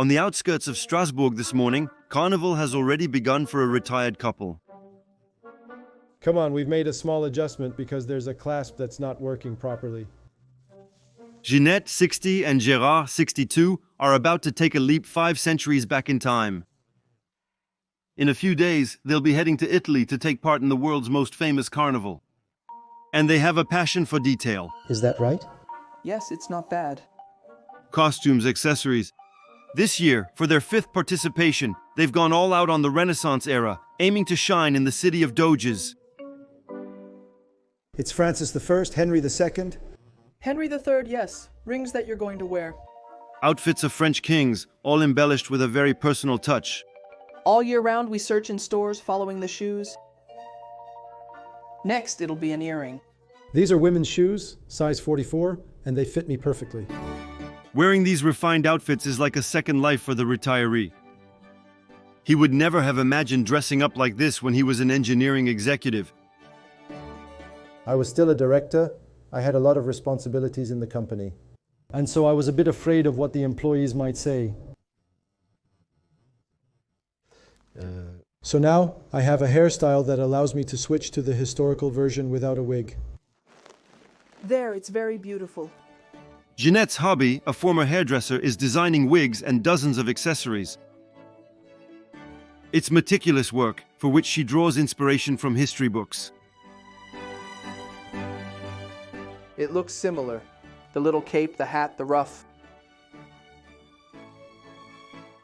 On the outskirts of Strasbourg this morning, Carnival has already begun for a retired couple. Come on, we've made a small adjustment because there's a clasp that's not working properly. Ginette, 60, and Gérard, 62, are about to take a leap 5 centuries back in time. In a few days, they'll be heading to Italy to take part in the world's most famous carnival. And they have a passion for detail. Is that right? Yes, it's not bad. Costumes, accessories. This year, for their 5th participation, they've gone all out on the Renaissance era, aiming to shine in the city of Doges. It's Francis I, Henry II. Henry III, yes. Rings that you're going to wear. Outfits of French kings, all embellished with a very personal touch. All year round, we search in stores following the shoes. Next, it'll be an earring. These are women's shoes, size 44, and they fit me perfectly. Wearing these refined outfits is like a second life for the retiree. He would never have imagined dressing up like this when he was an engineering executive. I was still a director. I had a lot of responsibilities in the company. And so I was a bit afraid of what the employees might say. So now I have a hairstyle that allows me to switch to the historical version without a wig. There, it's very beautiful. Jeanette's hobby, a former hairdresser, is designing wigs and dozens of accessories. It's meticulous work, for which she draws inspiration from history books. It looks similar. The little cape, the hat, the ruff.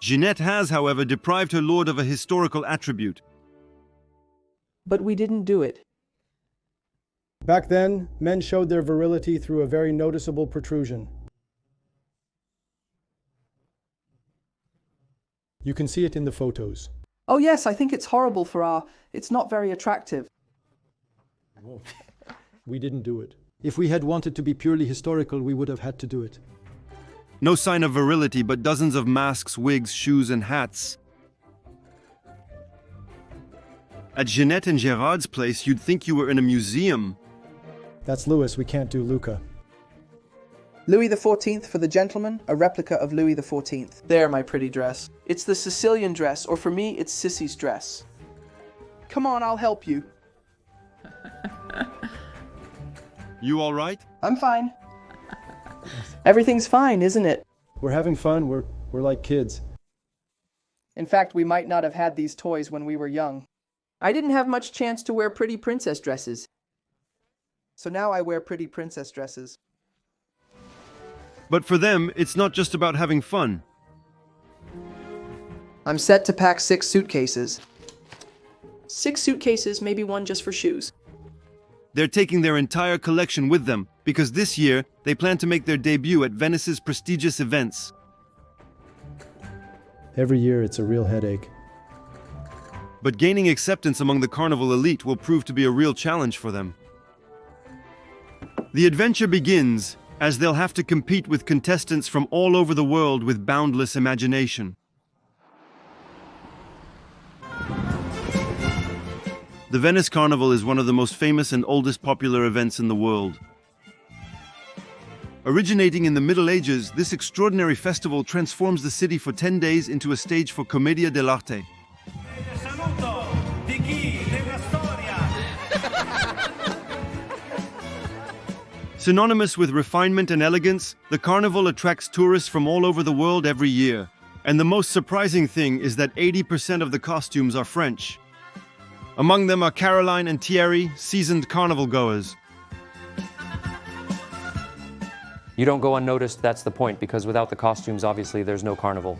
Jeanette has, however, deprived her lord of a historical attribute. But we didn't do it. Back then, men showed their virility through a very noticeable protrusion. You can see it in the photos. Oh yes, I think it's horrible for it's not very attractive. We didn't do it. If we had wanted to be purely historical, we would have had to do it. No sign of virility, but dozens of masks, wigs, shoes, and hats. At Jeanette and Gérard's place, you'd think you were in a museum. That's Louis, we can't do Luca. Louis XIV for the gentleman, a replica of Louis XIV. There, my pretty dress. It's the Sicilian dress, or for me, it's Sissy's dress. Come on, I'll help you. You all right? I'm fine. Everything's fine, isn't it? We're having fun, we're like kids. In fact, we might not have had these toys when we were young. I didn't have much chance to wear pretty princess dresses. So now I wear pretty princess dresses. But for them, it's not just about having fun. I'm set to pack 6 suitcases. 6 suitcases, maybe one just for shoes. They're taking their entire collection with them, because this year, they plan to make their debut at Venice's prestigious events. Every year it's a real headache. But gaining acceptance among the carnival elite will prove to be a real challenge for them. The adventure begins as they'll have to compete with contestants from all over the world with boundless imagination. The Venice Carnival is one of the most famous and oldest popular events in the world. Originating in the Middle Ages, this extraordinary festival transforms the city for 10 days into a stage for commedia dell'arte. Synonymous with refinement and elegance, the carnival attracts tourists from all over the world every year. And the most surprising thing is that 80% of the costumes are French. Among them are Caroline and Thierry, seasoned carnival goers. You don't go unnoticed, that's the point, because without the costumes, obviously, there's no carnival.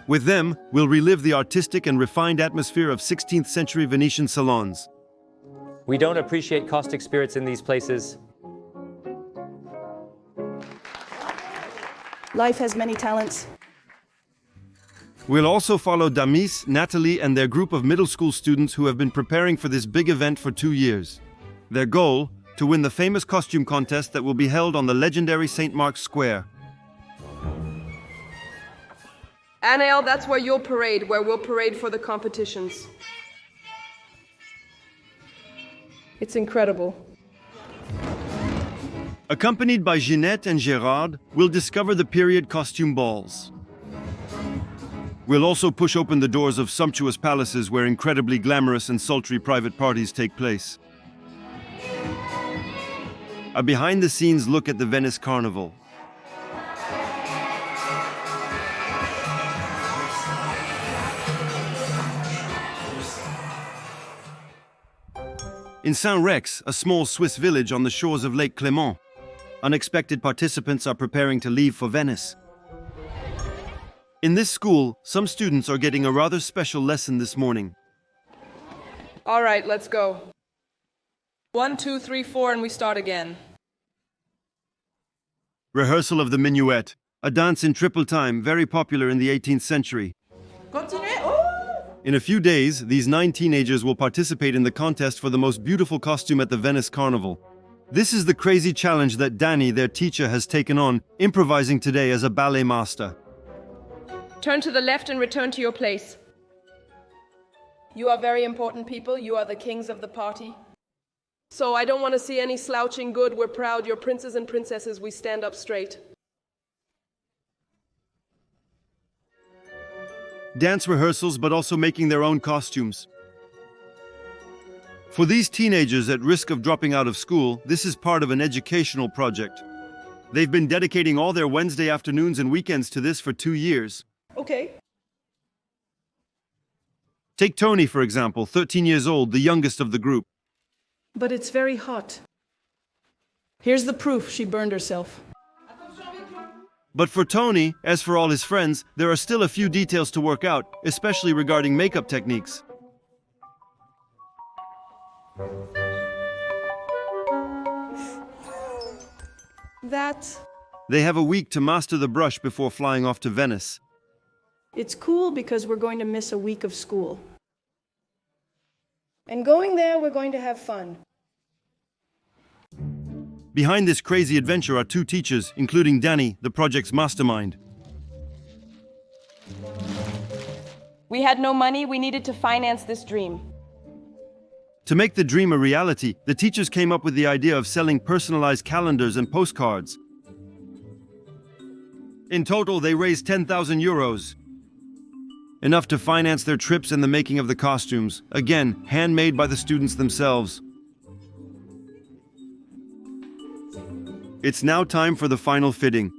With them, we'll relive the artistic and refined atmosphere of 16th century Venetian salons. We don't appreciate caustic spirits in these places. Life has many talents. We'll also follow Damis, Natalie, and their group of middle school students who have been preparing for this big event for 2 years. Their goal? To win the famous costume contest that will be held on the legendary St. Mark's Square. Anael, that's where you'll parade, where we'll parade for the competitions. It's incredible. Accompanied by Ginette and Gérard, we'll discover the period costume balls. We'll also push open the doors of sumptuous palaces where incredibly glamorous and sultry private parties take place. A behind-the-scenes look at the Venice Carnival. In Saint-Rex, a small Swiss village on the shores of Lake Clément, unexpected participants are preparing to leave for Venice. In this school, some students are getting a rather special lesson this morning. All right, let's go. 1, 2, 3, 4, and we start again. Rehearsal of the minuet, a dance in triple time very popular in the 18th century. Continuez. Oh! In a few days, these 9 teenagers will participate in the contest for the most beautiful costume at the Venice Carnival. This is the crazy challenge that Danny, their teacher, has taken on, improvising today as a ballet master. Turn to the left and return to your place. You are very important people. You are the kings of the party. So I don't want to see any slouching good. We're proud. You're princes and princesses. We stand up straight. Dance rehearsals, but also making their own costumes. For these teenagers at risk of dropping out of school, this is part of an educational project. They've been dedicating all their Wednesday afternoons and weekends to this for 2 years. Okay. Take Tony, for example, 13 years old, the youngest of the group. But it's very hot. Here's the proof she burned herself. But for Tony, as for all his friends, there are still a few details to work out, especially regarding makeup techniques. They have a week to master the brush before flying off to Venice. It's cool because we're going to miss a week of school. And going there, we're going to have fun. Behind this crazy adventure are 2 teachers, including Danny, the project's mastermind. We had no money. We needed to finance this dream. To make the dream a reality, the teachers came up with the idea of selling personalized calendars and postcards. In total, they raised 10,000 euros. Enough to finance their trips and the making of the costumes, again, handmade by the students themselves. It's now time for the final fitting.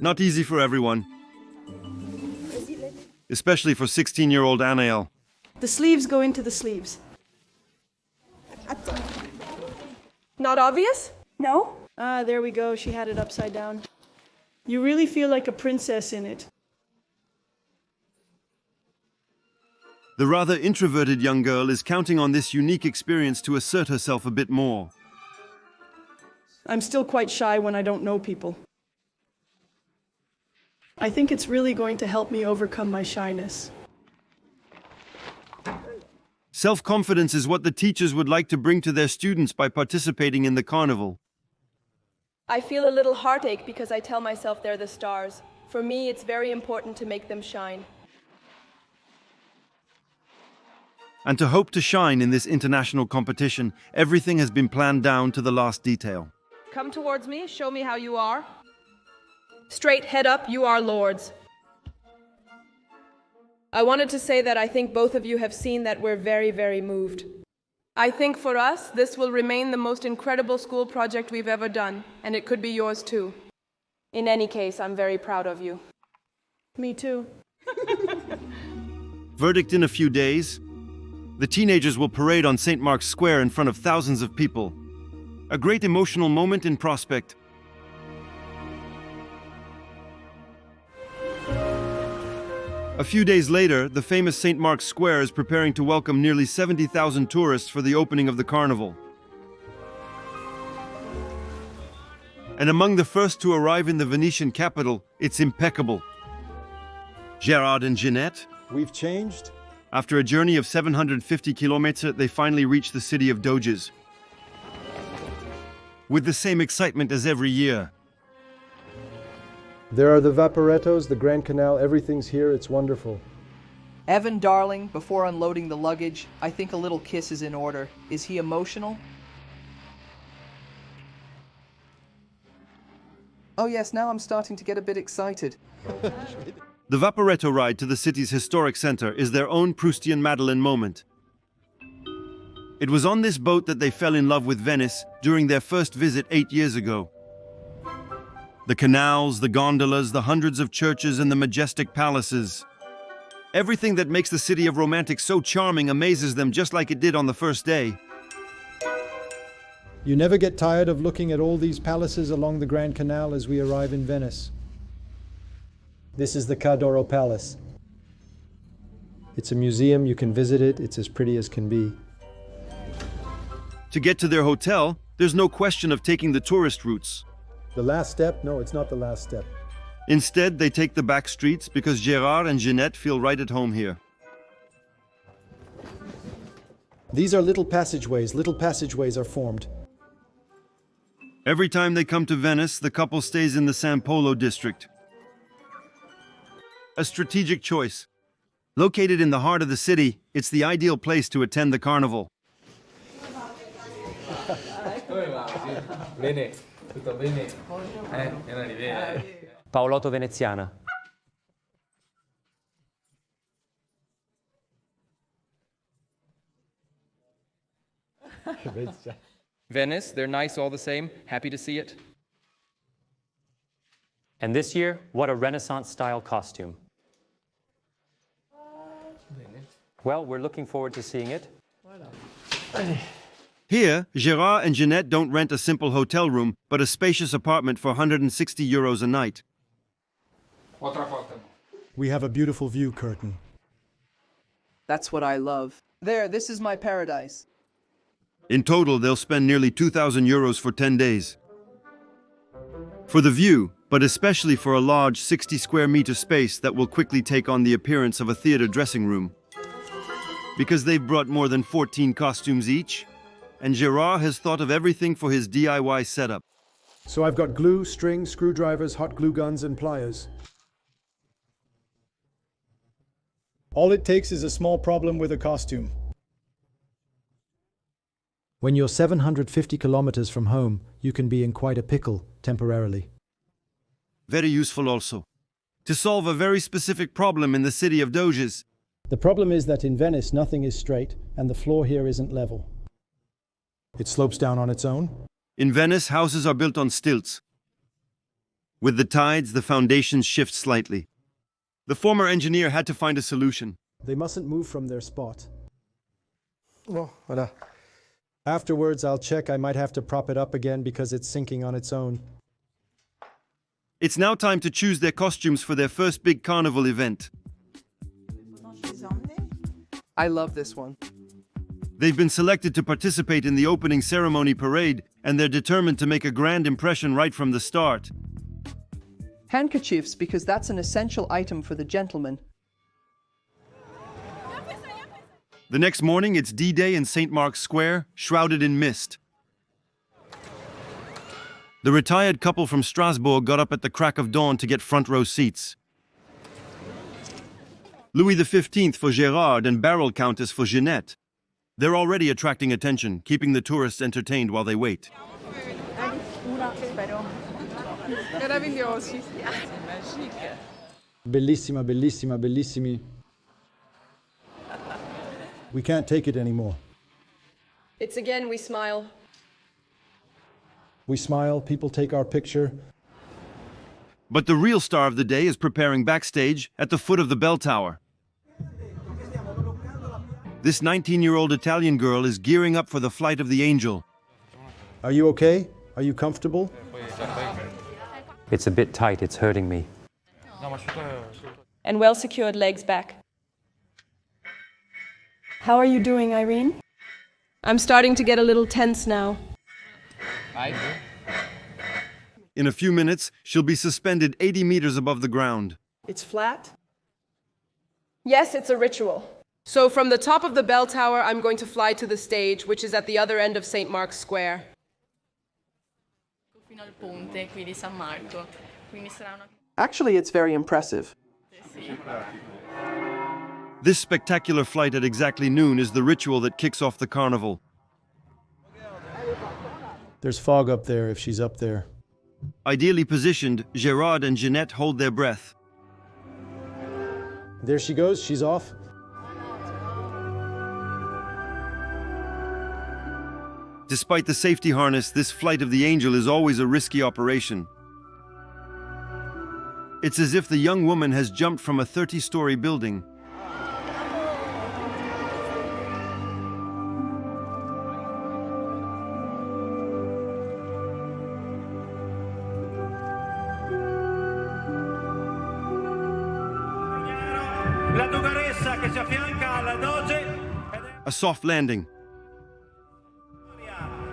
Not easy for everyone, especially for 16-year-old Anaël. The sleeves go into the sleeves. Not obvious? No? Ah, there we go. She had it upside down. You really feel like a princess in it. The rather introverted young girl is counting on this unique experience to assert herself a bit more. I'm still quite shy when I don't know people. I think it's really going to help me overcome my shyness. Self-confidence is what the teachers would like to bring to their students by participating in the carnival. I feel a little heartache because I tell myself they're the stars. For me, it's very important to make them shine. And to hope to shine in this international competition, everything has been planned down to the last detail. Come towards me. Show me how you are. Straight head up. You are lords. I wanted to say that I think both of you have seen that we're very, very moved. I think for us, this will remain the most incredible school project we've ever done, and it could be yours too. In any case, I'm very proud of you. Me too. Verdict in a few days. The teenagers will parade on St. Mark's Square in front of thousands of people. A great emotional moment in prospect. A few days later, the famous St. Mark's Square is preparing to welcome nearly 70,000 tourists for the opening of the carnival. And among the first to arrive in the Venetian capital, it's impeccable. Gérard and Ginette. We've changed. After a journey of 750 kilometers, they finally reach the city of Doges. With the same excitement as every year. There are the Vaporettos, the Grand Canal, everything's here, it's wonderful. Evan, darling, before unloading the luggage, I think a little kiss is in order. Is he emotional? Oh yes, now I'm starting to get a bit excited. The Vaporetto ride to the city's historic center is their own Proustian Madeleine moment. It was on this boat that they fell in love with Venice during their first visit 8 years ago. The canals, the gondolas, the hundreds of churches, and the majestic palaces. Everything that makes the city of romantics so charming amazes them just like it did on the first day. You never get tired of looking at all these palaces along the Grand Canal as we arrive in Venice. This is the Cadoro Palace. It's a museum, you can visit it, it's as pretty as can be. To get to their hotel, there's no question of taking the tourist routes. The last step? No, it's not the last step. Instead, they take the back streets because Gérard and Jeanette feel right at home here. These are little passageways. Little passageways are formed. Every time they come to Venice, the couple stays in the San Polo district. A strategic choice. Located in the heart of the city, it's the ideal place to attend the carnival. Bene, tutto bene? Non arriva. Paolotto veneziana. Venice, they're nice all the same. Happy to see it. And this year, what a Renaissance-style costume. Well, we're looking forward to seeing it. Here, Gérard and Jeanette don't rent a simple hotel room, but a spacious apartment for 160 euros a night. We have a beautiful view curtain. That's what I love. There, this is my paradise. In total, they'll spend nearly 2,000 euros for 10 days. For the view, but especially for a large 60 square meter space that will quickly take on the appearance of a theater dressing room. Because they've brought more than 14 costumes each, and Gérard has thought of everything for his DIY setup. So I've got glue, string, screwdrivers, hot glue guns, and pliers. All it takes is a small problem with a costume. When you're 750 kilometers from home, you can be in quite a pickle temporarily. Very useful also. To solve a very specific problem in the city of Doges. The problem is that in Venice, nothing is straight, and the floor here isn't level. It slopes down on its own. In Venice, houses are built on stilts. With the tides, the foundations shift slightly. The former engineer had to find a solution. They mustn't move from their spot. Oh, voilà. Afterwards, I'll check. I might have to prop it up again because it's sinking on its own. It's now time to choose their costumes for their first big carnival event. I love this one. They've been selected to participate in the opening ceremony parade, and they're determined to make a grand impression right from the start. Handkerchiefs, because that's an essential item for the gentleman. The next morning, it's D-Day in St. Mark's Square, shrouded in mist. The retired couple from Strasbourg got up at the crack of dawn to get front row seats. Louis XV for Gérard and Barrel Countess for Jeanette. They're already attracting attention, keeping the tourists entertained while they wait. Meravigliosi. Bellissima, bellissima, bellissimi. We can't take it anymore. It's again we smile. We smile, people take our picture. But the real star of the day is preparing backstage at the foot of the bell tower. This 19-year-old Italian girl is gearing up for the flight of the angel. Are you okay? Are you comfortable? It's a bit tight, it's hurting me. And well-secured legs back. How are you doing, Irene? I'm starting to get a little tense now. In a few minutes, she'll be suspended 80 meters above the ground. It's flat. Yes, it's a ritual. So from the top of the bell tower, I'm going to fly to the stage, which is at the other end of St. Mark's Square. Actually, it's very impressive. This spectacular flight at exactly noon is the ritual that kicks off the carnival. There's fog up there if she's up there. Ideally positioned, Gerard and Jeanette hold their breath. There she goes, she's off. Despite the safety harness, this flight of the angel is always a risky operation. It's as if the young woman has jumped from a 30-story building. A soft landing.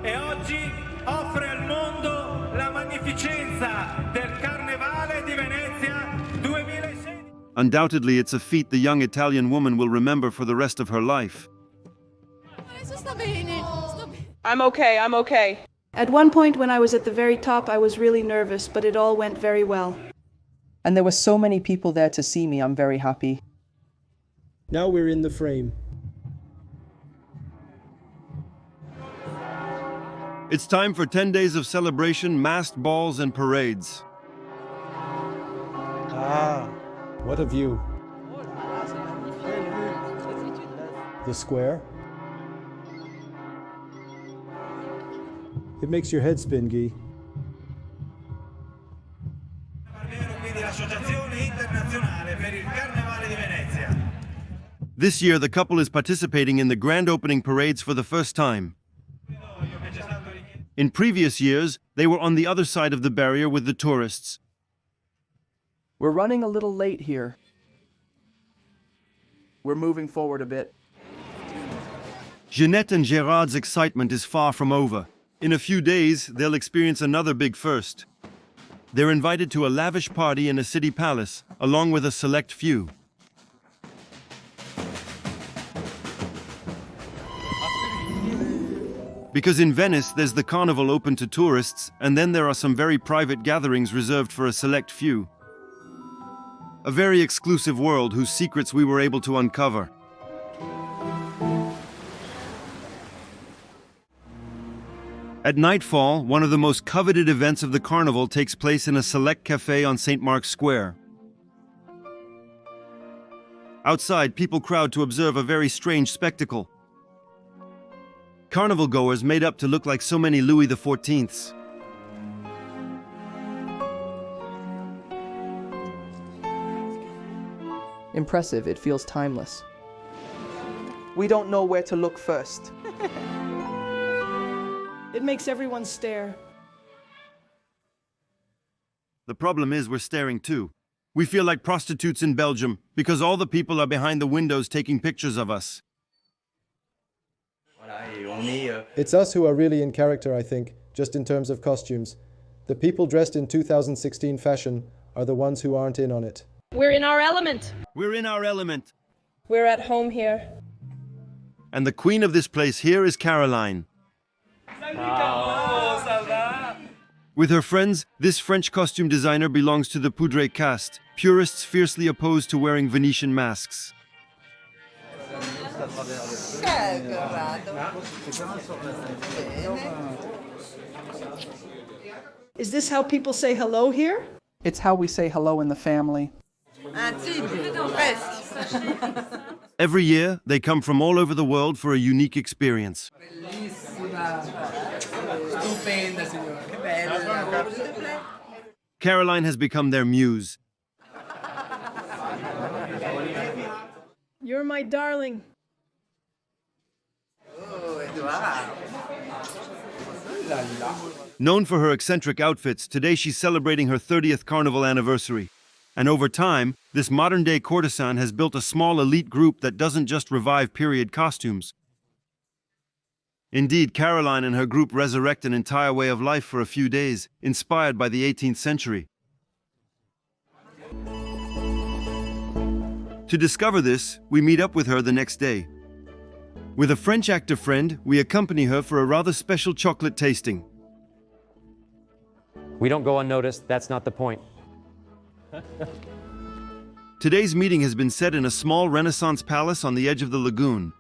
E oggi offre al mondo la magnificenza del Carnevale di Venezia 2016. Undoubtedly, it's a feat the young Italian woman will remember for the rest of her life. I'm okay, I'm okay. At one point when I was at the very top, I was really nervous, but it all went very well. And there were so many people there to see me, I'm very happy. Now we're in the frame. It's time for 10 days of celebration, masked balls, and parades. Ah, what a view. The square. It makes your head spin, Guy. This year, the couple is participating in the grand opening parades for the first time. In previous years, they were on the other side of the barrier with the tourists. We're running a little late here. We're moving forward a bit. Jeanette and Gerard's excitement is far from over. In a few days, they'll experience another big first. They're invited to a lavish party in a city palace, along with a select few. Because in Venice, there's the carnival open to tourists, and then there are some very private gatherings reserved for a select few. A very exclusive world whose secrets we were able to uncover. At nightfall, one of the most coveted events of the carnival takes place in a select cafe on St. Mark's Square. Outside, people crowd to observe a very strange spectacle. Carnival goers made up to look like so many Louis XIVs. Impressive, it feels timeless. We don't know where to look first. It makes everyone stare. The problem is we're staring too. We feel like prostitutes in Belgium because all the people are behind the windows taking pictures of us. It's us who are really in character, I think, just in terms of costumes. The people dressed in 2016 fashion are the ones who aren't in on it. We're in our element. We're in our element. We're at home here. And the queen of this place here is Caroline. With her friends, this French costume designer belongs to the poudre caste, purists fiercely opposed to wearing Venetian masks. Is this how people say hello here? It's how we say hello in the family. Every year, they come from all over the world for a unique experience. Caroline has become their muse. You're my darling. Known for her eccentric outfits, today she's celebrating her 30th carnival anniversary. And over time, this modern-day courtesan has built a small elite group that doesn't just revive period costumes. Indeed, Caroline and her group resurrect an entire way of life for a few days, inspired by the 18th century. To discover this, we meet up with her the next day. With a French actor friend, we accompany her for a rather special chocolate tasting. We don't go unnoticed, that's not the point. Today's meeting has been set in a small Renaissance palace on the edge of the lagoon.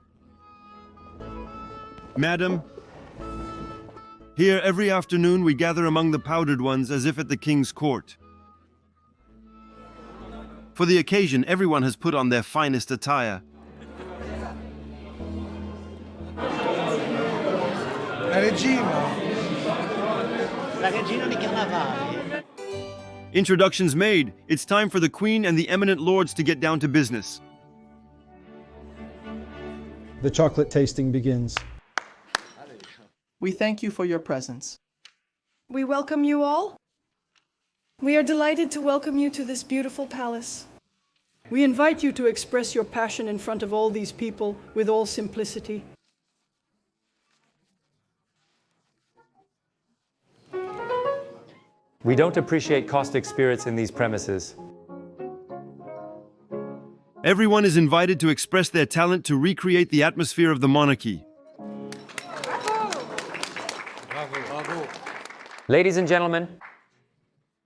Madam, Here, every afternoon, we gather among the powdered ones as if at the king's court. For the occasion, everyone has put on their finest attire. La regina di carnavale. Introductions made, it's time for the Queen and the eminent lords to get down to business. The chocolate tasting begins. We thank you for your presence. We welcome you all. We are delighted to welcome you to this beautiful palace. We invite you to express your passion in front of all these people with all simplicity. We don't appreciate caustic spirits in these premises. Everyone is invited to express their talent to recreate the atmosphere of the monarchy. Ladies and gentlemen,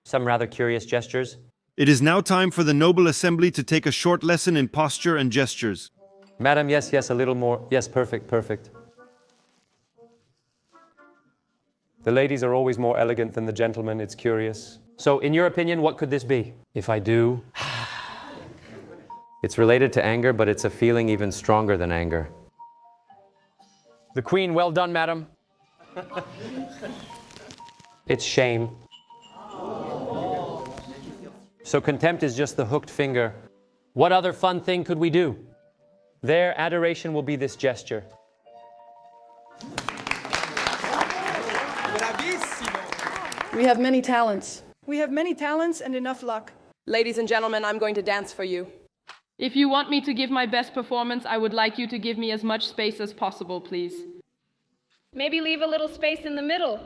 some rather curious gestures. It is now time for the noble assembly to take a short lesson in posture and gestures. Madam, yes, a little more. Yes, perfect. The ladies are always more elegant than the gentlemen, it's curious. So, in your opinion, what could this be? If I do... It's related to anger, but it's a feeling even stronger than anger. The Queen, well done, madam. It's shame. So contempt is just the hooked finger. What other fun thing could we do? Their adoration will be this gesture. We have many talents. We have many talents and enough luck. Ladies and gentlemen, I'm going to dance for you. If you want me to give my best performance, I would like you to give me as much space as possible, please. Maybe leave a little space in the middle.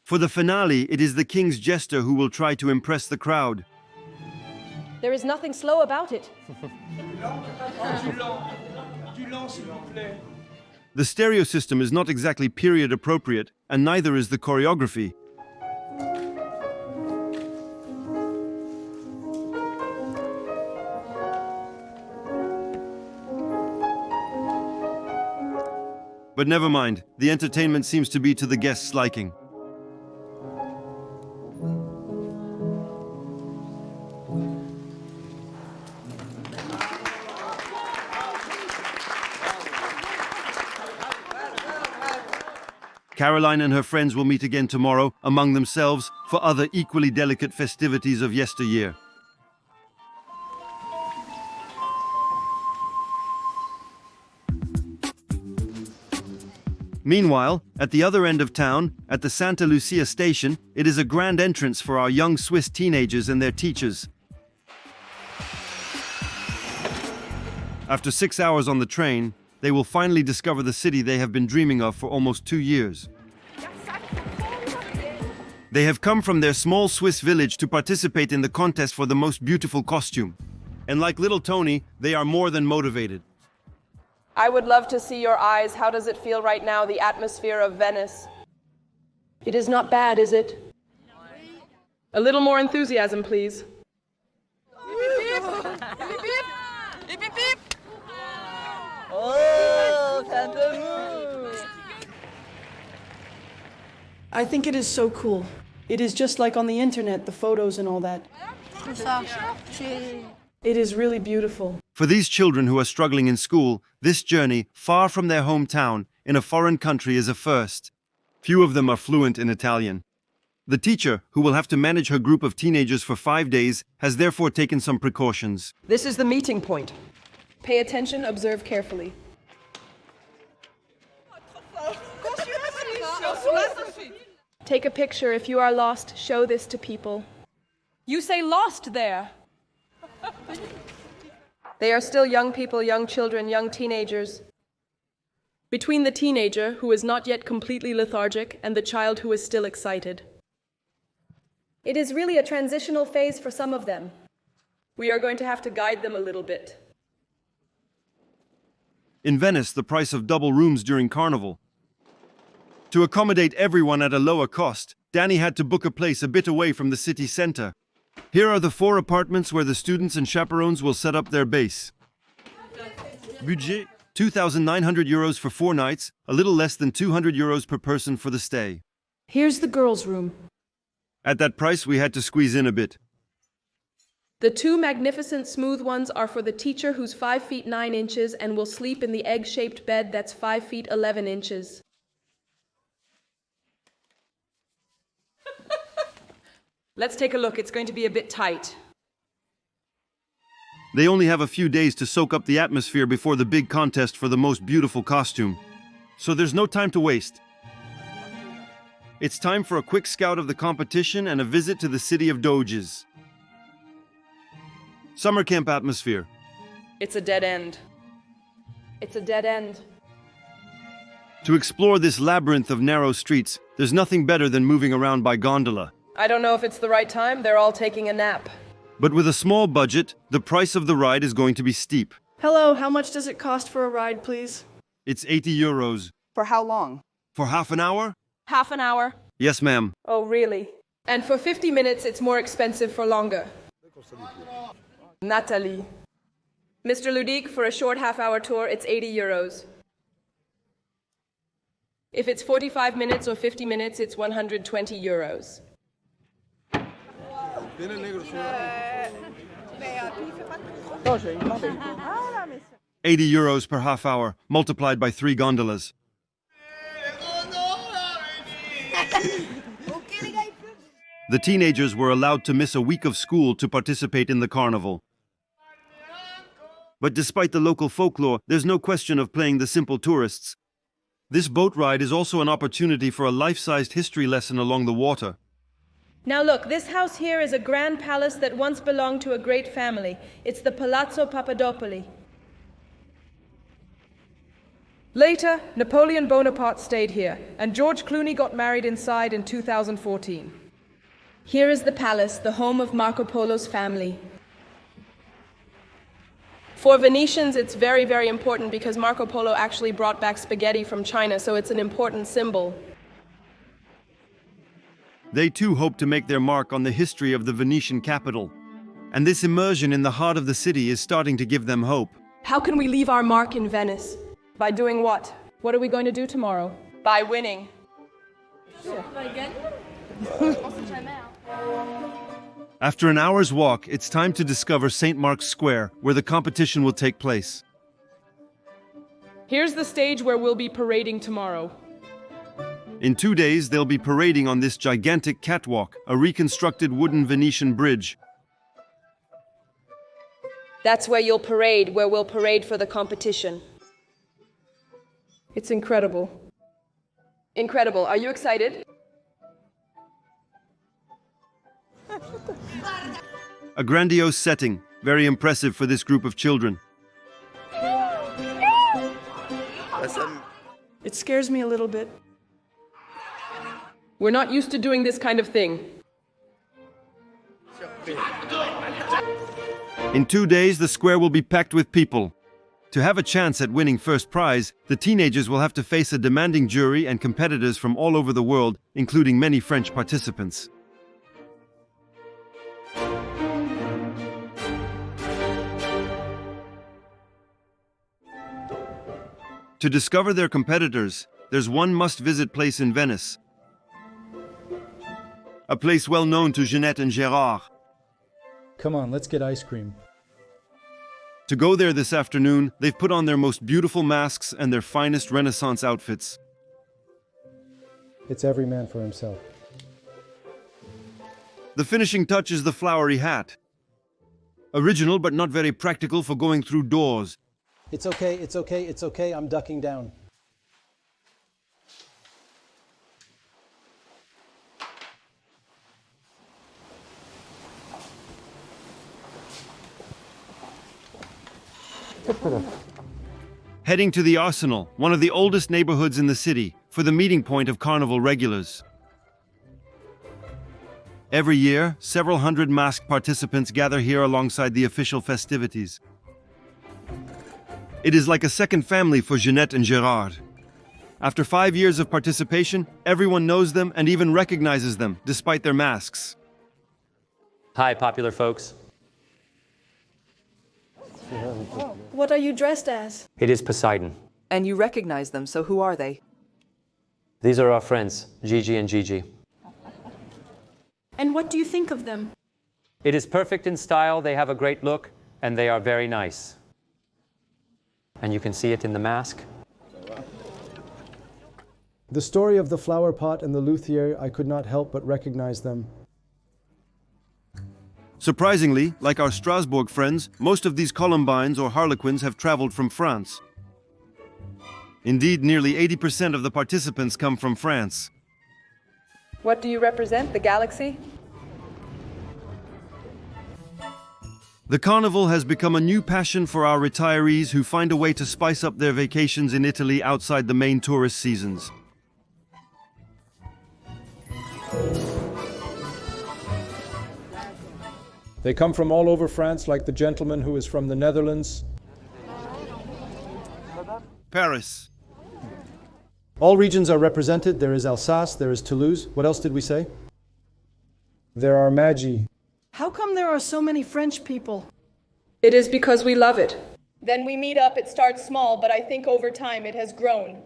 For the finale, it is the king's jester who will try to impress the crowd. There is nothing slow about it. The stereo system is not exactly period appropriate, and neither is the choreography. But never mind, the entertainment seems to be to the guests' liking. Caroline and her friends will meet again tomorrow among themselves for other equally delicate festivities of yesteryear. Meanwhile, at the other end of town, at the Santa Lucia station, it is a grand entrance for our young Swiss teenagers and their teachers. After 6 hours on the train, they will finally discover the city they have been dreaming of for almost 2 years. They have come from their small Swiss village to participate in the contest for the most beautiful costume. And like little Tony, they are more than motivated. I would love to see your eyes. How does it feel right now, the atmosphere of Venice? It is not bad, is it? A little more enthusiasm, please. I think it is so cool. It is just like on the internet, the photos and all that. It is really beautiful. For these children who are struggling in school, this journey, far from their hometown, in a foreign country is a first. Few of them are fluent in Italian. The teacher, who will have to manage her group of teenagers for 5 days, has therefore taken some precautions. This is the meeting point. Pay attention, observe carefully. Take a picture. If you are lost, show this to people. You say lost there. They are still young people, young children, young teenagers. Between the teenager, who is not yet completely lethargic, and the child who is still excited. It is really a transitional phase for some of them. We are going to have to guide them a little bit. In Venice, the price of double rooms during Carnival. To accommodate everyone at a lower cost, Danny had to book a place a bit away from the city center. Here are the 4 apartments where the students and chaperones will set up their base. Budget 2,900 euros for 4 nights, a little less than 200 euros per person for the stay. Here's the girls' room. At that price, we had to squeeze in a bit. The two magnificent smooth ones are for the teacher who's 5 feet 9 inches and will sleep in the egg-shaped bed that's 5 feet 11 inches. Let's take a look. It's going to be a bit tight. They only have a few days to soak up the atmosphere before the big contest for the most beautiful costume. So there's no time to waste. It's time for a quick scout of the competition and a visit to the city of Doges. Summer camp atmosphere. It's a dead end. It's a dead end. To explore this labyrinth of narrow streets, there's nothing better than moving around by gondola. I don't know if it's the right time. They're all taking a nap. But with a small budget, the price of the ride is going to be steep. Hello, how much does it cost for a ride, please? It's 80 euros. For how long? For half an hour? Half an hour? Yes, ma'am. Oh, really? And for 50 minutes, it's more expensive for longer. Natalie. Mr. Ludic, for a short half-hour tour, it's 80 euros. If it's 45 minutes or 50 minutes, it's 120 euros. 80 euros per half hour, multiplied by 3 gondolas. The teenagers were allowed to miss a week of school to participate in the carnival. But despite the local folklore, there's no question of playing the simple tourists. This boat ride is also an opportunity for a life-sized history lesson along the water. Now look, this house here is a grand palace that once belonged to a great family. It's the Palazzo Papadopoli. Later, Napoleon Bonaparte stayed here, and George Clooney got married inside in 2014. Here is the palace, the home of Marco Polo's family. For Venetians, it's very, very important because Marco Polo actually brought back spaghetti from China, so it's an important symbol. They too hope to make their mark on the history of the Venetian capital. And this immersion in the heart of the city is starting to give them hope. How can we leave our mark in Venice? By doing what? What are we going to do tomorrow? By winning. After an hour's walk, it's time to discover St. Mark's Square, where the competition will take place. Here's the stage where we'll be parading tomorrow. In 2 days, they'll be parading on this gigantic catwalk, a reconstructed wooden Venetian bridge. That's where you'll parade, where we'll parade for the competition. It's incredible. Incredible. Are you excited? A grandiose setting, very impressive for this group of children. It scares me a little bit. We're not used to doing this kind of thing. In 2 days, the square will be packed with people. To have a chance at winning first prize, the teenagers will have to face a demanding jury and competitors from all over the world, including many French participants. To discover their competitors, there's one must-visit place in Venice. A place well known to Jeanette and Gérard. Come on, let's get ice cream. To go there this afternoon, they've put on their most beautiful masks and their finest Renaissance outfits. It's every man for himself. The finishing touch is the flowery hat. Original but not very practical for going through doors. It's okay, it's okay, it's okay, I'm ducking down. Heading to the Arsenal, one of the oldest neighborhoods in the city, for the meeting point of carnival regulars. Every year, several hundred masked participants gather here alongside the official festivities. It is like a second family for Jeanette and Gérard. After 5 years of participation, everyone knows them and even recognizes them, despite their masks. Hi, popular folks. What are you dressed as? It is Poseidon. And you recognize them, so who are they? These are our friends, Gigi and Gigi. And what do you think of them? It is perfect in style, they have a great look, and they are very nice. And you can see it in the mask. The story of the flower pot and the luthier, I could not help but recognize them. Surprisingly, like our Strasbourg friends, most of these columbines or harlequins have traveled from France. Indeed, nearly 80% of the participants come from France. What do you represent? The galaxy? The carnival has become a new passion for our retirees who find a way to spice up their vacations in Italy outside the main tourist seasons. They come from all over France, like the gentleman who is from the Netherlands. Paris. All regions are represented. There is Alsace, there is Toulouse. What else did we say? There are Magi. How come there are so many French people? It is because we love it. Then we meet up, it starts small, but I think over time it has grown.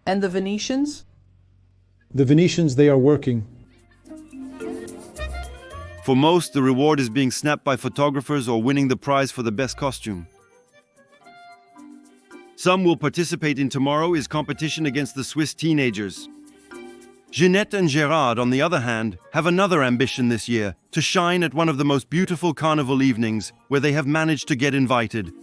And the Venetians? The Venetians, they are working. For most, the reward is being snapped by photographers or winning the prize for the best costume. Some will participate in tomorrow's competition against the Swiss teenagers. Jeanette and Gerard, on the other hand, have another ambition this year, to shine at one of the most beautiful carnival evenings where they have managed to get invited.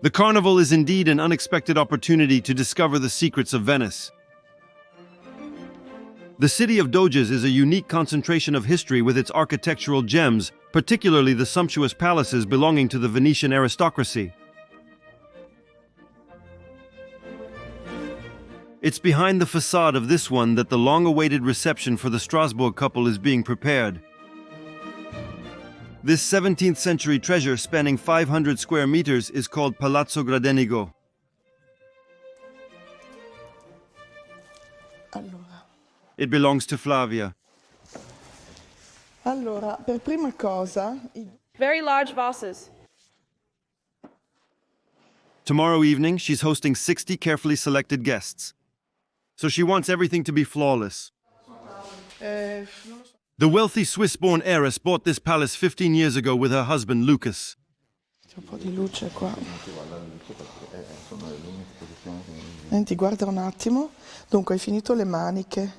The carnival is indeed an unexpected opportunity to discover the secrets of Venice. The city of Doges is a unique concentration of history with its architectural gems, particularly the sumptuous palaces belonging to the Venetian aristocracy. It's behind the facade of this one that the long-awaited reception for the Strasbourg couple is being prepared. This 17th century treasure spanning 500 square meters is called Palazzo Gradenigo. It belongs to Flavia. Allora, per prima cosa, Very large vases. Tomorrow evening, she's hosting 60 carefully selected guests. So she wants everything to be flawless. The wealthy Swiss-born heiress bought this palace 15 years ago with her husband, Lucas. c'è un po' di luce qua. Senti, guarda un attimo. Dunque, hai finito le maniche.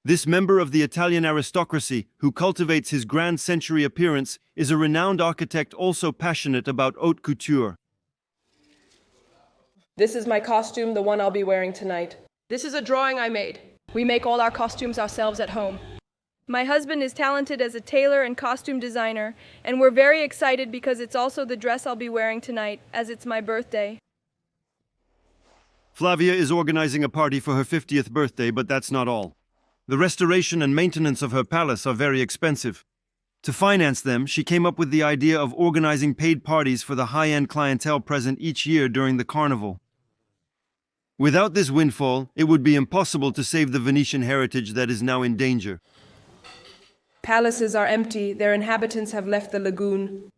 This member of the Italian aristocracy, who cultivates his grand century appearance, is a renowned architect also passionate about haute couture. This is my costume, the one I'll be wearing tonight. This is a drawing I made. We make all our costumes ourselves at home. My husband is talented as a tailor and costume designer, and we're very excited because it's also the dress I'll be wearing tonight, as it's my birthday. Flavia is organizing a party for her 50th birthday, but that's not all. The restoration and maintenance of her palace are very expensive. To finance them, she came up with the idea of organizing paid parties for the high-end clientele present each year during the carnival. Without this windfall, it would be impossible to save the Venetian heritage that is now in danger. Palaces are empty, their inhabitants have left the lagoon.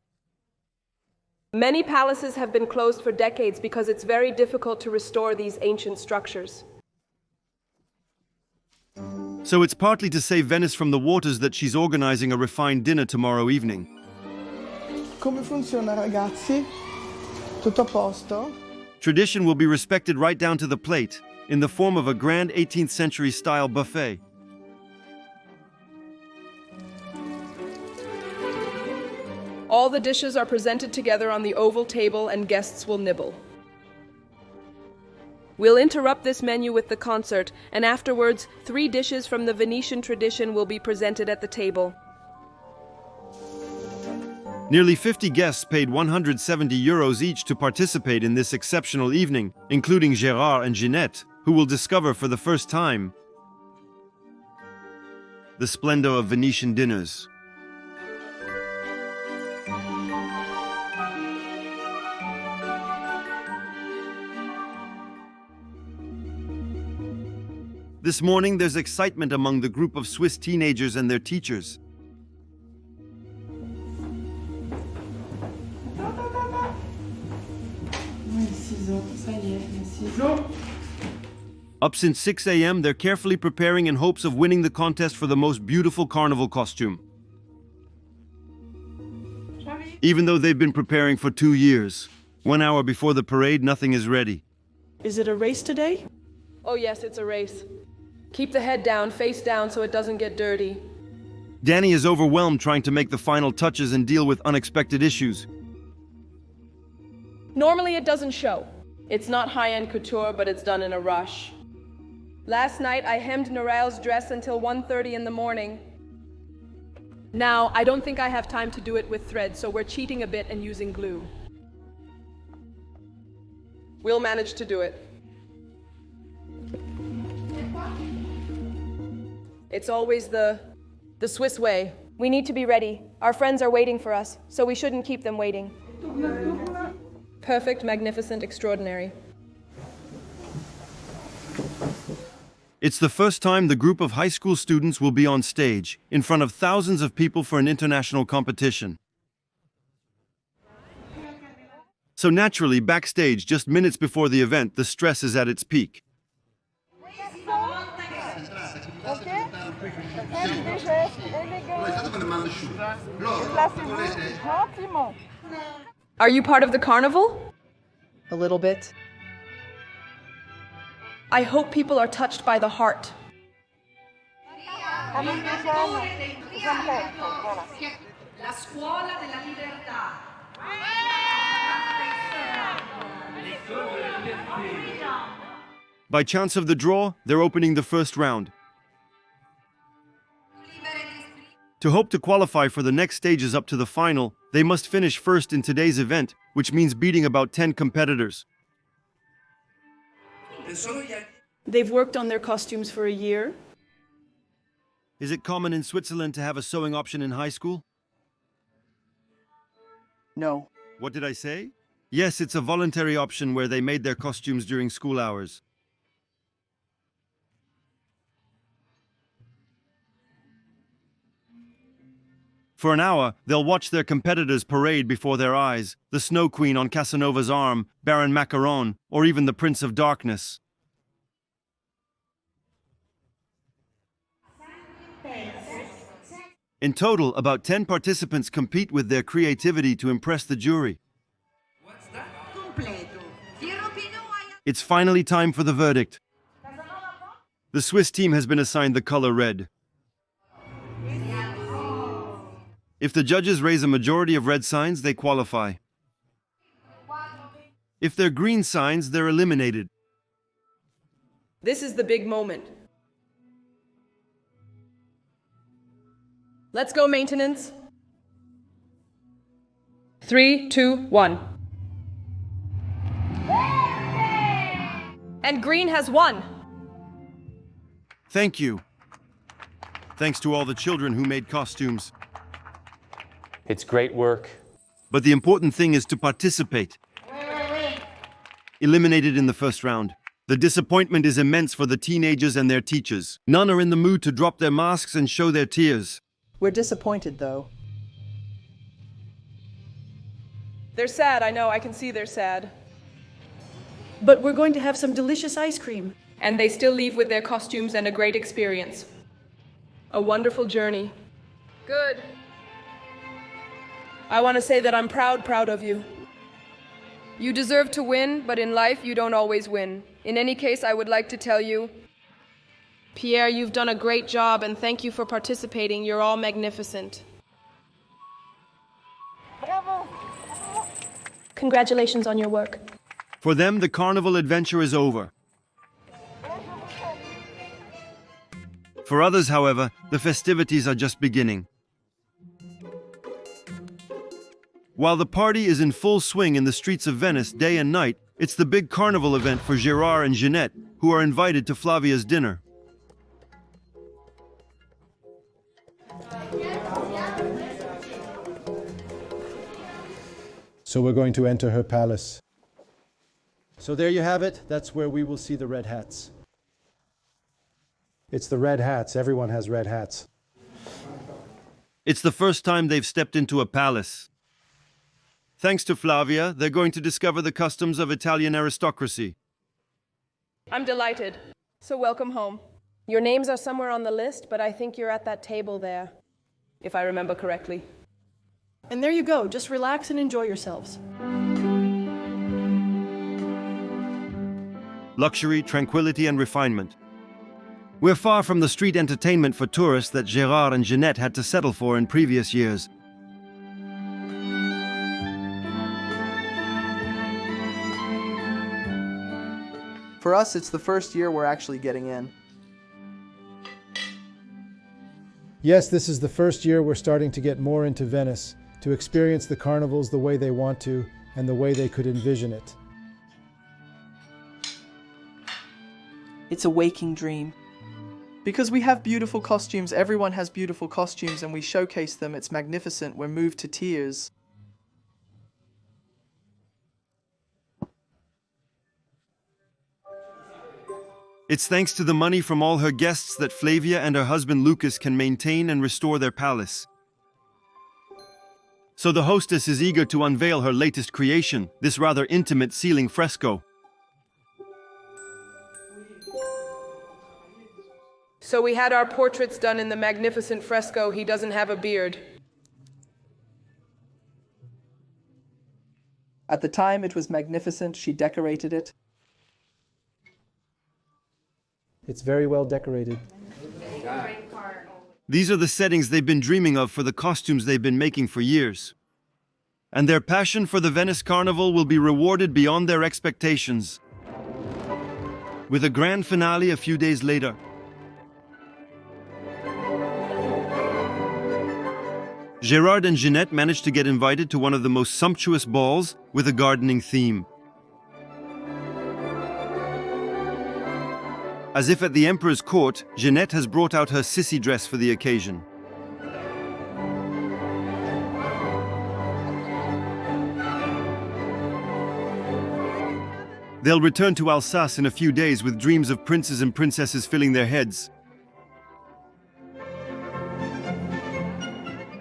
Many palaces have been closed for decades because it's very difficult to restore these ancient structures. So it's partly to save Venice from the waters that she's organizing a refined dinner tomorrow evening. Come funziona, ragazzi? Tutto a posto? Tradition will be respected right down to the plate, in the form of a grand 18th century style buffet. All the dishes are presented together on the oval table and guests will nibble. We'll interrupt this menu with the concert, and afterwards, 3 dishes from the Venetian tradition will be presented at the table. Nearly 50 guests paid €170 each to participate in this exceptional evening, including Gerard and Jeanette, who will discover for the first time the splendor of Venetian dinners. This morning, there's excitement among the group of Swiss teenagers and their teachers. Up since 6 a.m., they're carefully preparing in hopes of winning the contest for the most beautiful carnival costume. Even though they've been preparing for 2 years, 1 hour before the parade, nothing is ready. Is it a race today? Oh yes, it's a race. Keep the head down, face down, so it doesn't get dirty. Danny is overwhelmed trying to make the final touches and deal with unexpected issues. Normally it doesn't show. It's not high-end couture, but it's done in a rush. Last night I hemmed Narelle's dress until 1:30 in the morning. Now, I don't think I have time to do it with thread, so we're cheating a bit and using glue. We'll manage to do it. It's always the Swiss way. We need to be ready. Our friends are waiting for us, so we shouldn't keep them waiting. Perfect, magnificent, extraordinary. It's the first time the group of high school students will be on stage, in front of thousands of people for an international competition. So naturally, backstage, just minutes before the event, the stress is at its peak. Are you part of the carnival? A little bit. I hope people are touched by the heart. By chance of the draw, they're opening the first round. To hope to qualify for the next stages up to the final, they must finish first in today's event, which means beating about 10 competitors. They've worked on their costumes for a year. Is it common in Switzerland to have a sewing option in high school? No. What did I say? Yes, it's a voluntary option where they made their costumes during school hours. For an hour, they'll watch their competitors parade before their eyes, the Snow Queen on Casanova's arm, Baron Macaron, or even the Prince of Darkness. In total, about 10 participants compete with their creativity to impress the jury. It's finally time for the verdict. The Swiss team has been assigned the color red. If the judges raise a majority of red signs, they qualify. If they're green signs, they're eliminated. This is the big moment. Let's go, maintenance. 3, 2, 1. And green has won. Thank you. Thanks to all the children who made costumes. It's great work. But the important thing is to participate. Eliminated in the first round. The disappointment is immense for the teenagers and their teachers. None are in the mood to drop their masks and show their tears. We're disappointed, though. They're sad, I know, I can see they're sad. But we're going to have some delicious ice cream. And they still leave with their costumes and a great experience. A wonderful journey. Good. I want to say that I'm proud of you. You deserve to win, but in life you don't always win. In any case, I would like to tell you, Pierre, you've done a great job, and thank you for participating. You're all magnificent. Congratulations on your work. For them, the carnival adventure is over. For others, however, the festivities are just beginning. While the party is in full swing in the streets of Venice day and night, it's the big carnival event for Gérard and Jeanette, who are invited to Flavia's dinner. So we're going to enter her palace. So there you have it. That's where we will see the red hats. It's the red hats. Everyone has red hats. It's the first time they've stepped into a palace. Thanks to Flavia, they're going to discover the customs of Italian aristocracy. I'm delighted. So welcome home. Your names are somewhere on the list, but I think you're at that table there, if I remember correctly. And there you go. Just relax and enjoy yourselves. Luxury, tranquility, and refinement. We're far from the street entertainment for tourists that Gérard and Jeanette had to settle for in previous years. For us, it's the first year we're actually getting in. Yes, this is the first year we're starting to get more into Venice, to experience the carnivals the way they want to and the way they could envision it. It's a waking dream. Because we have beautiful costumes, everyone has beautiful costumes, and we showcase them. It's magnificent. We're moved to tears. It's thanks to the money from all her guests that Flavia and her husband Lucas can maintain and restore their palace. So the hostess is eager to unveil her latest creation, this rather intimate ceiling fresco. So we had our portraits done in the magnificent fresco, He Doesn't Have a Beard. At the time, it was magnificent. She decorated it. It's very well decorated. These are the settings they've been dreaming of for the costumes they've been making for years. And their passion for the Venice Carnival will be rewarded beyond their expectations, with a grand finale a few days later. Gérard and Jeanette managed to get invited to one of the most sumptuous balls with a gardening theme. As if at the Emperor's court, Jeanette has brought out her sissy dress for the occasion. They'll return to Alsace in a few days with dreams of princes and princesses filling their heads.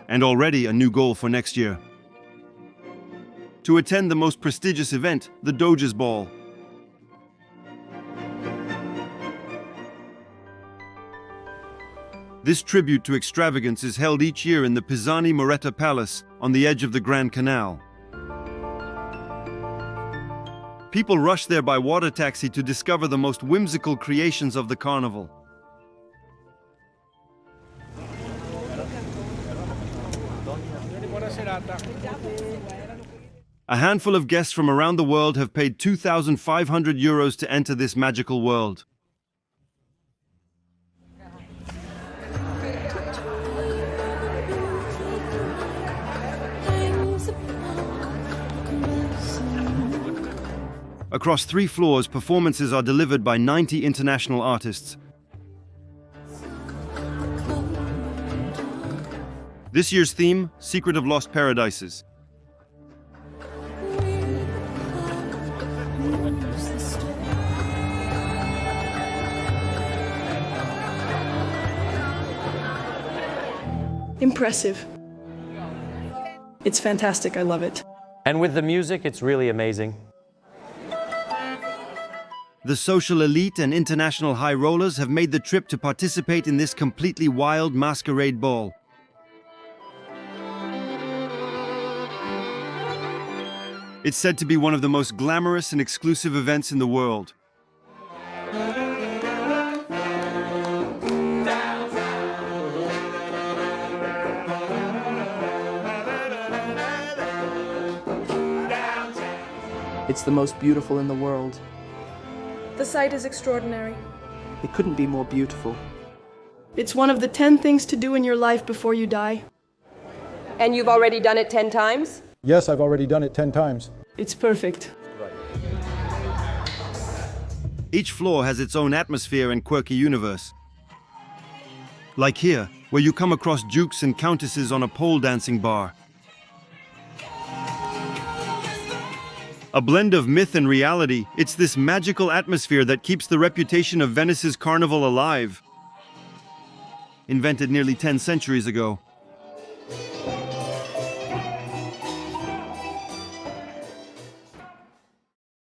And already a new goal for next year: to attend the most prestigious event, the Doge's Ball. This tribute to extravagance is held each year in the Pisani Moretta Palace on the edge of the Grand Canal. People rush there by water taxi to discover the most whimsical creations of the carnival. A handful of guests from around the world have paid €2,500 to enter this magical world. Across 3 floors, performances are delivered by 90 international artists. This year's theme, Secret of Lost Paradises. Impressive. It's fantastic. I love it. And with the music, it's really amazing. The social elite and international high rollers have made the trip to participate in this completely wild masquerade ball. It's said to be one of the most glamorous and exclusive events in the world. It's the most beautiful in the world. The sight is extraordinary. It couldn't be more beautiful. It's one of the 10 things to do in your life before you die. And you've already done it 10 times? Yes, I've already done it 10 times. It's perfect. Each floor has its own atmosphere and quirky universe. Like here, where you come across dukes and countesses on a pole dancing bar. A blend of myth and reality, it's this magical atmosphere that keeps the reputation of Venice's carnival alive. invented nearly 10 centuries ago.